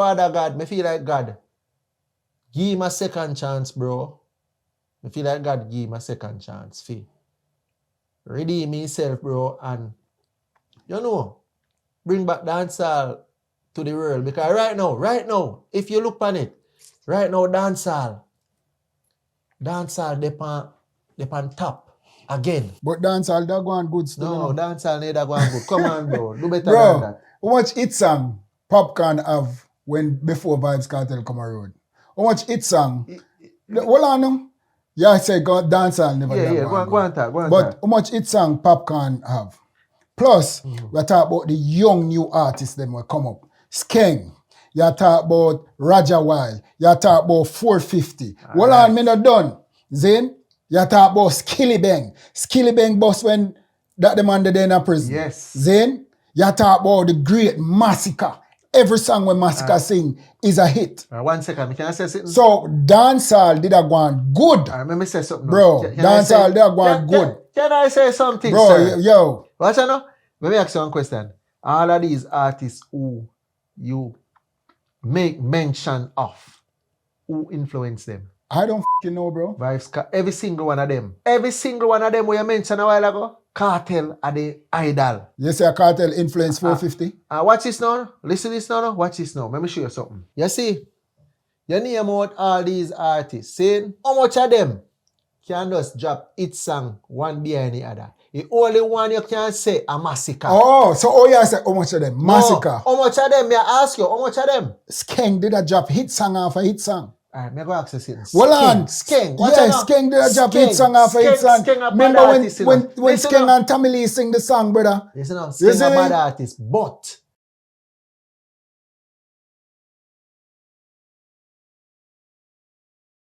Father God, me feel like God, give him a second chance, bro. Me feel like God give him a second chance, fee. Redeem himself, bro, and you know, bring back dancehall to the world. Because right now, if you look on it, right now, dancehall depend top again. But dancehall that go on good still. No, you know? dancehall neither go on good. Come on, bro. Do better Bro, than that. how much hit song Popcorn have before Vybz Kartel come around? How much hit song? Hold on now. Yeah, I say go dancehall never Yeah, go go on talk. But how much hit song Popcorn have? Plus, we talk about the young new artists them will come up. Skeng. You talk about Raja Wild. You talk about 450. Hold on, me not done. Then, you talk about Skilly Bang. Skilly Bang boss when that the man there in a prison. Yes. Then, you talk about the great Massacre. Every song when Massacre sing is a hit. 1 second, can I say something? So, dancehall did a go on good. Let me say something. Bro, dancehall did a go on good. Can I say something, Bro, sir? yo. Watch out now. Let me ask you one question. All of these artists who you make mention of, who influence them? I don't f***ing know, bro. Every single one of them. Every single one of them who you mentioned a while ago, Kartel are the idol. You say a Kartel influence 450? Watch this now. Listen to this now. Watch this now. Let me show you something. You see, you name out all these artists, saying how much of them can just drop each song one behind the other. The only one you can say a Massacre. Oh, so you say how much of them? Massacre. No, how much of them? May I ask you, how much of them? Skeng did a drop hit song after hit song. Alright, me go ask you something. Well on. Skeng. Yes, Skeng did a drop hit song after hit song. Remember when Skeng and Tommy Lee sing the song, brother? Listen now, Skeng a bad artist, but